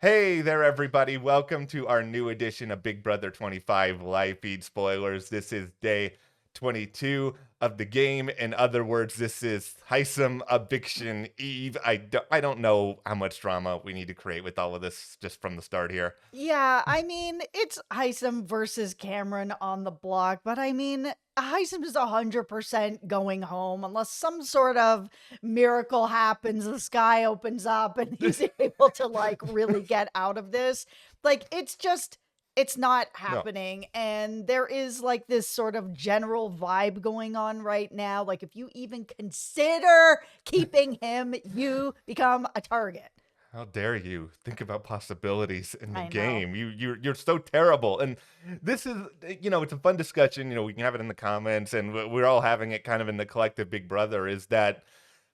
Hey there, everybody. Welcome to our new edition of Big Brother 25 live feed spoilers. This is day 22 of the game. In other words, this is Hisam Eviction Eve. I don't know how much drama we need to create with all of this just from the start here. Yeah, I mean, it's Hisam versus Cameron on the block, but I mean, Hisam is 100% going home unless some sort of miracle happens, the sky opens up and he's able to really get out of this. It's not No. happening. And there is this sort of general vibe going on right now. Like, if you even consider keeping him, you become a target. How dare you think about possibilities in the I know. game? You're so terrible. And this is, it's a fun discussion. We can have it in the comments, and we're all having it kind of in the collective Big Brother. Is that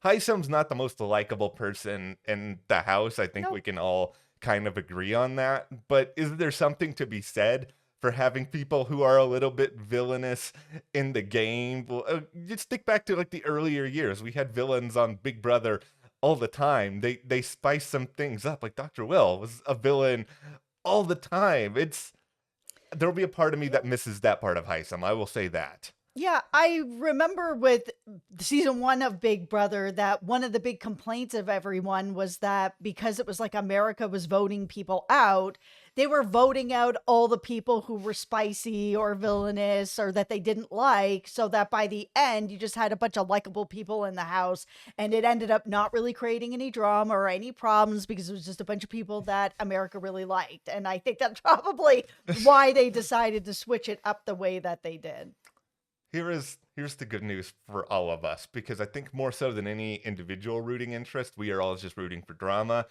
Hisam's not the most likable person in the house? I think we Nope. can all kind of agree on that. But is there something to be said for having people who are a little bit villainous in the game? Well, just think back to like the earlier years. We had villains on Big Brother all the time. They spice some things up. Like Dr. Will was a villain all the time. There'll be a part of me that misses that part of Heisem. I will say that. Yeah, I remember with season 1 of Big Brother that one of the big complaints of everyone was that because it was like America was voting people out, they were voting out all the people who were spicy or villainous or that they didn't like, so that by the end, you just had a bunch of likable people in the house, and it ended up not really creating any drama or any problems because it was just a bunch of people that America really liked. And I think that's probably why they decided to switch it up the way that they did. Here's the good news for all of us, because I think more so than any individual rooting interest, we are all just rooting for drama.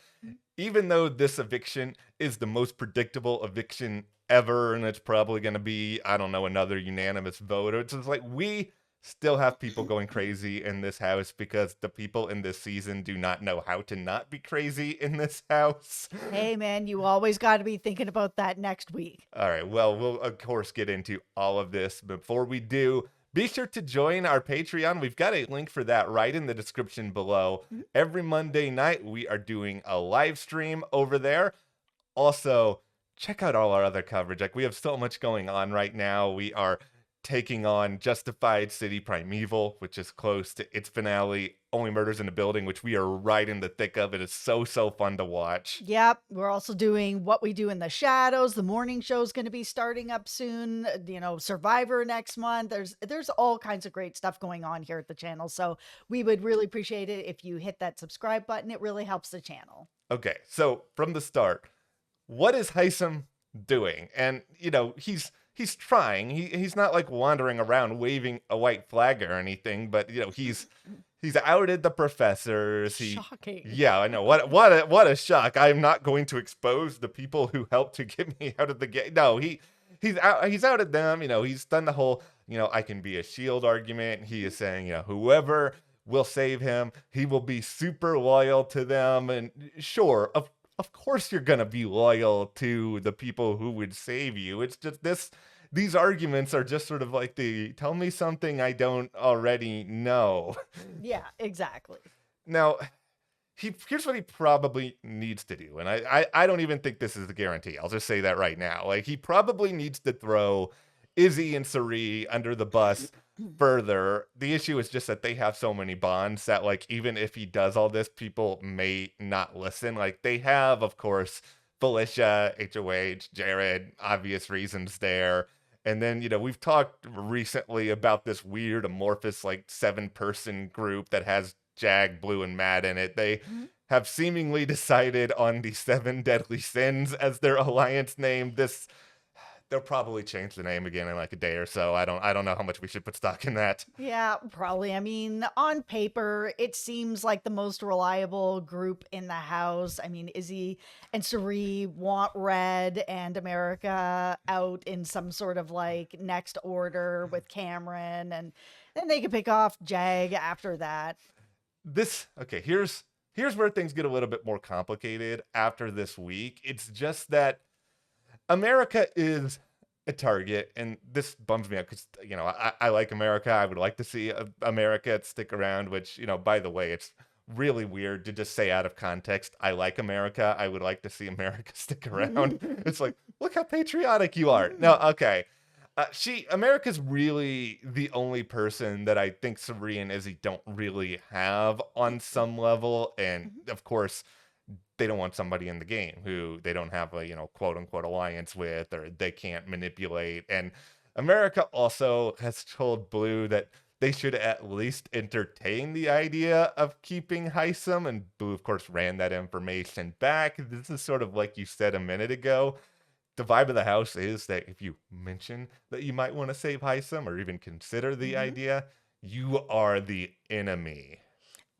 Even though this eviction is the most predictable eviction ever, and it's probably going to be, I don't know, another unanimous vote. It's just like we still have people going crazy in this house because the people in this season do not know how to not be crazy in this house. Hey man, you always got to be thinking about that next week. All right. Well, we'll of course get into all of this. Before we do, be sure to join our Patreon. We've got a link for that right in the description below. Mhm. Every Monday night, we are doing a live stream over there. Also, check out all our other coverage. Like, we have so much going on right now. We are taking on Justified City Primeval, which is close to its finale, Only Murders in the Building, which we are right in the thick of. It is so, so fun to watch. Yep, we're also doing What We Do in the Shadows. The morning show is going to be starting up soon. Survivor next month. There's all kinds of great stuff going on here at the channel. So we would really appreciate it if you hit that subscribe button. It really helps the channel. Okay, so from the start, what is Hisam doing? And he's trying. He's not like wandering around waving a white flag or anything, but he's outed the professors. Shocking. Yeah, I know. What a shock. I'm not going to expose the people who helped to get me out of the game. No, he's outed them. He's done the whole, I can be a shield argument. He is saying, whoever will save him, he will be super loyal to them. And sure, of course you're gonna be loyal to the people who would save you. It's just these arguments are just sort of like the tell me something I don't already know. Yeah, exactly. Now, here's what he probably needs to do, and I don't even think this is a guarantee. I'll just say that right now. Like, he probably needs to throw Izzy and Sari under the bus further. The issue is just that they have so many bonds that, like, even if he does all this, people may not listen. Like, they have, of course, Felicia, HoH, Jared, obvious reasons there. And then, we've talked recently about this weird amorphous, like, 7-person group that has Jag, Blue, and Matt in it. They Mhm. have seemingly decided on the 7 deadly sins as their alliance name. They'll probably change the name again in like a day or so. I don't know how much we should put stock in that. Yeah, probably. I mean, on paper, it seems like the most reliable group in the house. I mean, Izzy and Sari want Red and America out in some sort of next order with Cameron, and then they can pick off Jag after that. Okay, here's where things get a little bit more complicated after this week. It's just that America is a target, and this bums me out because I like America. I would like to see America stick around. Which, by the way, it's really weird to just say out of context, I like America. I would like to see America stick around. It's like, look how patriotic you are. No, okay. America's really the only person that I think Suri and Izzy don't really have on some level. And of course, they don't want somebody in the game who they don't have a, quote unquote alliance with, or they can't manipulate. And America also has told Blue that they should at least entertain the idea of keeping Hisam. And Blue, of course, ran that information back. This is sort of like you said a minute ago. The vibe of the house is that if you mention that you might want to save Hisam or even consider the idea, you are the enemy.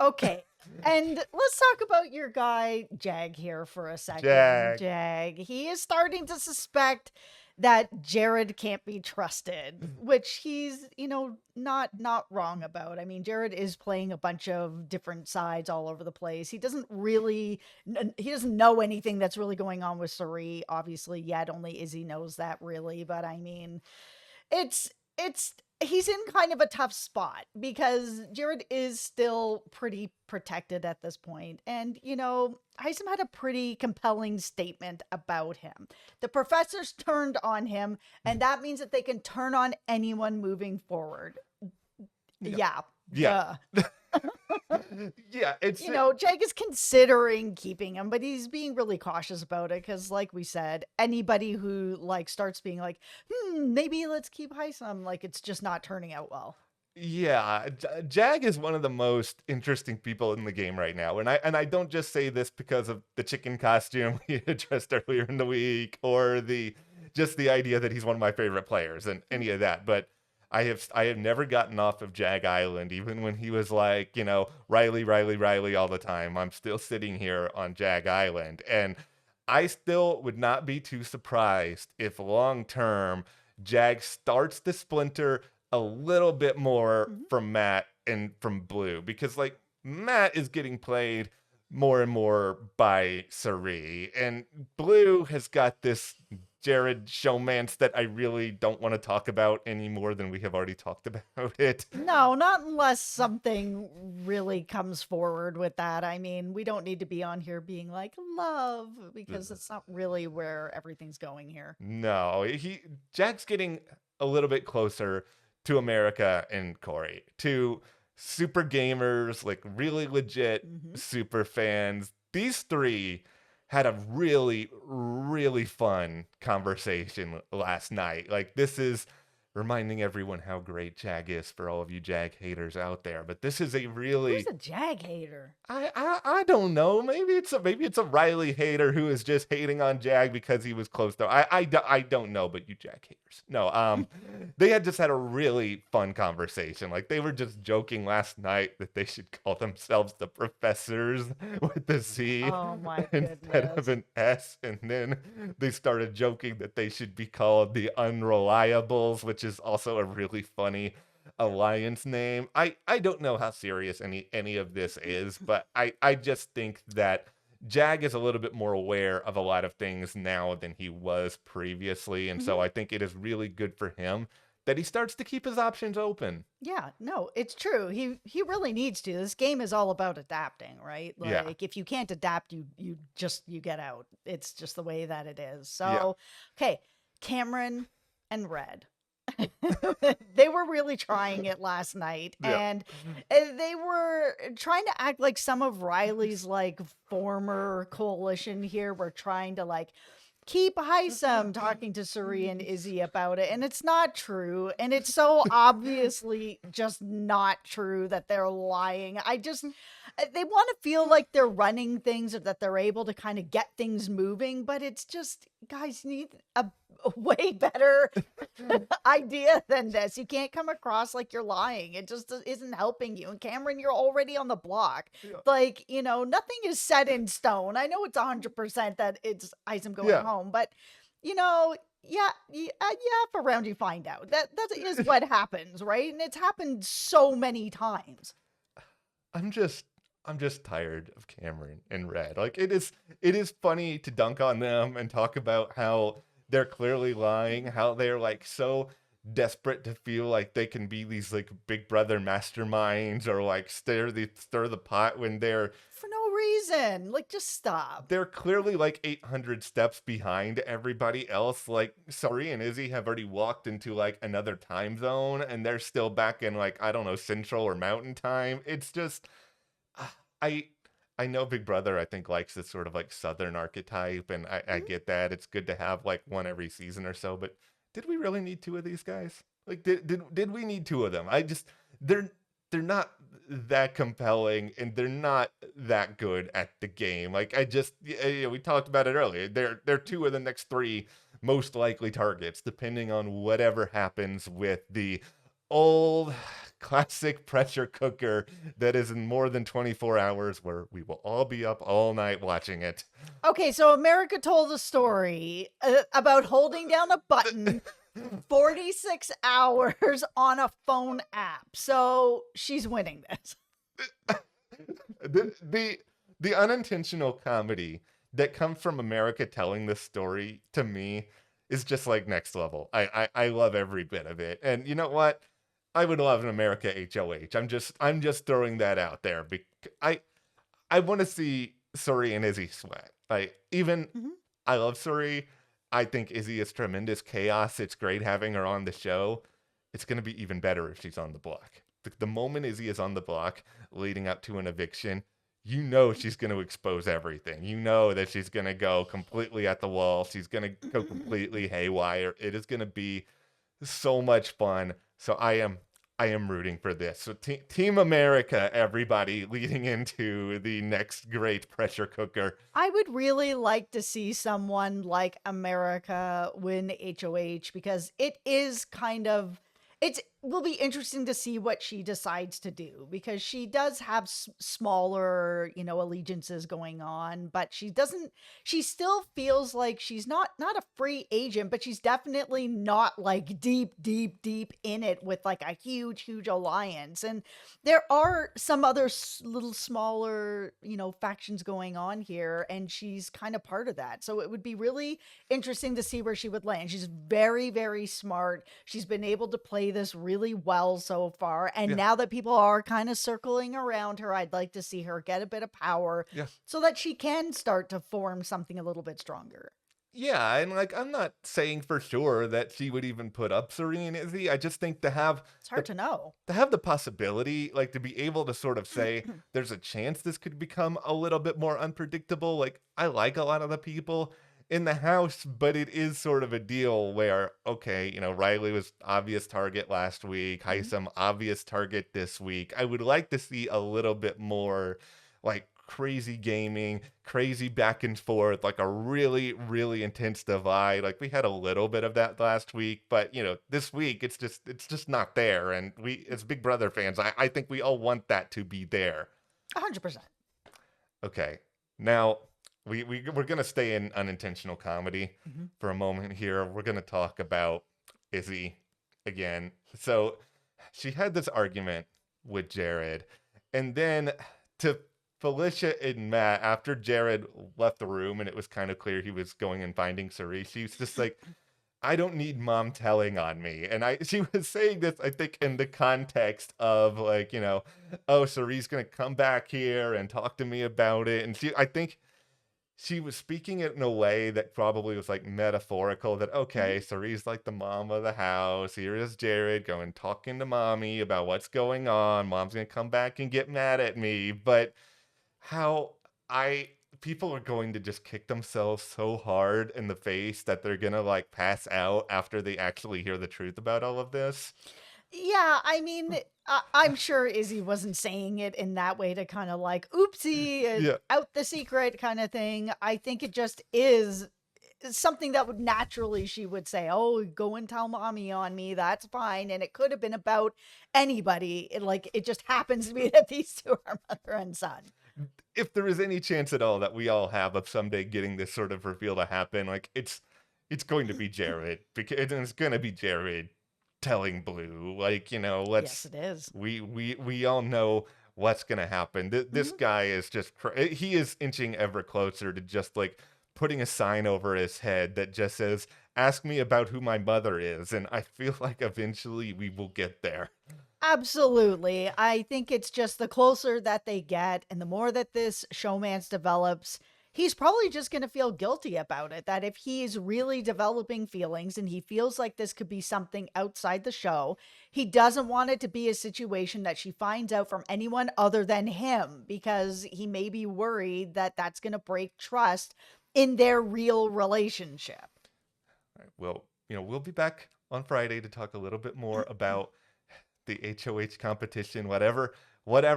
Okay. And let's talk about your guy, Jag, here for a second. Jag. He is starting to suspect that Jared can't be trusted, which he's, not wrong about. I mean, Jared is playing a bunch of different sides all over the place. He doesn't know anything that's really going on with Suri, obviously, yet. Only Izzy knows that, really. But I mean, it's he's in kind of a tough spot because Jared is still pretty protected at this point. And, Hisam had a pretty compelling statement about him. The professors turned on him, and that means that they can turn on anyone moving forward. Yeah. Yeah. Yeah, it's Jag is considering keeping him, but he's being really cautious about it because, like we said, anybody who starts being like, maybe let's keep Hisam, it's just not turning out well. Yeah, Jag is one of the most interesting people in the game right now, and I don't just say this because of the chicken costume we addressed earlier in the week, or the idea that he's one of my favorite players and any of that, but I have never gotten off of Jag Island, even when he was like, Riley, Riley, Riley all the time. I'm still sitting here on Jag Island. And I still would not be too surprised if long term Jag starts to splinter a little bit more from Matt and from Blue. Because Matt is getting played more and more by Suri. And Blue has got this Jared showmance that I really don't want to talk about any more than we have already talked about it. No, not unless something really comes forward with that. I mean, we don't need to be on here being like love, because it's not really where everything's going here. No, Jack's getting a little bit closer to America and Corey, to super gamers, really legit super fans. These three had a really, really fun conversation last night. This is reminding everyone how great Jag is for all of you Jag haters out there. But this is a really... Who's a Jag hater? I don't know. Maybe it's a Riley hater who is just hating on Jag because he was close to... I don't know, but you Jag haters. No, they had just had a really fun conversation. They were just joking last night that they should call themselves the Professors with the Z instead of an S. And then they started joking that they should be called the Unreliables, which is also a really funny alliance name. I don't know how serious any of this is, but I just think that Jag is a little bit more aware of a lot of things now than he was previously, and so I think it is really good for him that he starts to keep his options open. Yeah, no, it's true. He really needs to. This game is all about adapting, right? If you can't adapt, you get out. It's just the way that it is. So, okay, Cameron and Red. They were really trying it last night, and they were trying to act like some of Riley's former coalition here were trying to keep Hisam, talking to Suri and Izzy about it, and it's not true, and it's so obviously just not true that they're lying. They want to feel like they're running things, or that they're able to kind of get things moving, but it's just, guys, you need a way better idea than this. You can't come across like you're lying. It just isn't helping you. And Cameron, you're already on the block. Nothing is set in stone. I know it's 100% that it's Hisam going home, but for round you find out. That is what happens, right? And it's happened so many times. I'm just tired of Cameron and Red. It is funny to dunk on them and talk about how they're clearly lying, how they're so desperate to feel like they can be these like big brother masterminds or like stir the pot when For no reason. Like, just stop. they're clearly like 800 steps behind everybody else. Like Sari and Izzy have already walked into like another time zone and they're still back in like, I don't know, Central or Mountain Time. It's just ah, I know Big Brother I think likes this sort of like Southern archetype, and I Mhm. get that. It's good to have like one every season or so, but did we really need two of these guys? Like did we need two of them? I just they're they're not that compelling and they're not that good at the game. Like I just we talked about it earlier. They're two of the next three most likely targets depending on whatever happens with the old classic pressure cooker that is in more than 24 hours where we will all be up all night watching it. Okay, so America told a story about holding down a button 46 hours on a phone app. So she's winning this. The unintentional comedy that comes from America telling this story to me is just like next level. I love every bit of it. And you know what? I would love an America HOH. I'm just throwing that out there. I want to see Suri and Izzy sweat. Like even Mhm. I love Suri. I think Izzy is tremendous chaos. It's great having her on the show. It's going to be even better if she's on the block. The moment Izzy is on the block leading up to an eviction, you know she's going to expose everything. You know that she's going to go completely at the wall. She's going to go completely haywire. It is going to be so much fun. So I am rooting for this. So Team America, everybody, leading into the next great pressure cooker. I would really like to see someone like America win HOH because it is kind of it will be interesting to see what she decides to do because she does have smaller, allegiances going on, but she still feels like she's not a free agent, but she's definitely not like deep in it with like a huge alliance. And there are some other little smaller, factions going on here, and she's kind of part of that. So it would be really interesting to see where she would land. She's very smart. She's been able to play this really well so far. And Yeah, now that people are kind of circling around her, I'd like to see her get a bit of power yeah. so that she can start to form something a little bit stronger. Yeah, and like I'm not saying for sure that she would even put up Serene Izzy. I just think It's the hard to know. to have the possibility, like to be able to sort of say there's a chance this could become a little bit more unpredictable. Like I like a lot of the people in the house, but it is sort of a deal where okay, Riley was obvious target last week, Mhm. Hisam obvious target this week. I would like to see a little bit more like crazy gaming, crazy back and forth, like a really intense divide. Like we had a little bit of that last week, but this week it's just not there. And we as Big Brother fans, I think we all want that to be there. 100%. Okay. Now we're gonna stay in unintentional comedy Mhm. for a moment here. We're gonna talk about Izzy again. So she had this argument with Jared, and then to Felicia and Matt, after Jared left the room and it was kind of clear he was going and finding Cerise, she's just like, I don't need mom telling on me. And she was saying this, I think, in the context of like, oh, Cerise gonna come back here and talk to me about it. And I think she was speaking it in a way that probably was like metaphorical that Mhm. okay, Cerie's like the mom of the house. Here is Jared going talking to mommy about what's going on. Mom's gonna come back and get mad at me. But how I people are going to just kick themselves so hard in the face that they're gonna like pass out after they actually hear the truth about all of this. Yeah, I mean, I'm sure Izzy wasn't saying it in that way to kind of like, oopsie, Yeah. out the secret kind of thing. I think it just is something that would naturally she would say, "Oh, go and tell mommy on me. That's fine." And it could have been about anybody. Like it just happens to be that these two are mother and son. If there is any chance at all that we all have of someday getting this sort of reveal to happen, like it's going to be Jared because it's going to be Jared telling Blue, like Yes, let's it is. we all know what's going to happen. This Mhm. guy is just he is inching ever closer to just like putting a sign over his head that just says, "Ask me about who my mother is," and I feel like eventually we will get there. Absolutely. I think it's just the closer that they get and the more that this showmance develops, he's probably just going to feel guilty about it. That if he's really developing feelings and he feels like this could be something outside the show, he doesn't want it to be a situation that she finds out from anyone other than him because he may be worried that that's going to break trust in their real relationship. All right, well, we'll be back on Friday to talk a little bit more about the HOH competition, whatever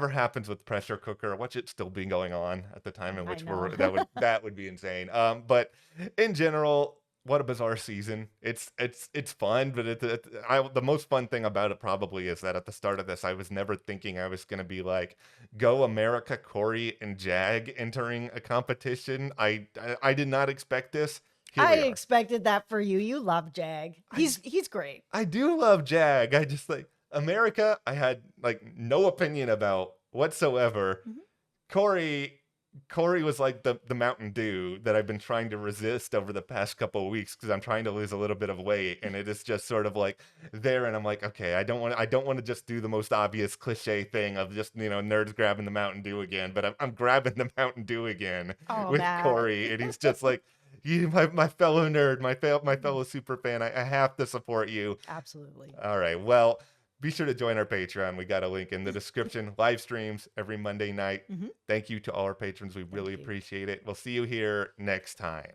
happens with pressure cooker, watch it still be going on at the time in I which know. that would be insane. But in general, what a bizarre season. It's fun, but the most fun thing about it probably is that at the start of this, I was never thinking I was gonna be like, go America, Corey, and Jag entering a competition. I did not expect this. Here I we are. expected that for you. You love Jag. I He's great. I do love Jag. I just like America. I had like no opinion about whatsoever. Mhm. Corey, Corey was like the Mountain Dew that I've been trying to resist over the past couple of weeks because I'm trying to lose a little bit of weight, and it is just sort of like there. And I'm like, okay, I don't want to just do the most obvious cliche thing of just nerds grabbing the Mountain Dew again, but I'm grabbing the Mountain Dew again Oh, with Matt. Corey, and he's just like. You, my fellow nerd, my fellow super fan, I have to support you. Absolutely. All right. Well, be sure to join our Patreon. We got a link in the description. Live streams every Monday night. Mhm. Thank you to all our patrons. We Thank really you. appreciate it. We'll see you here next time.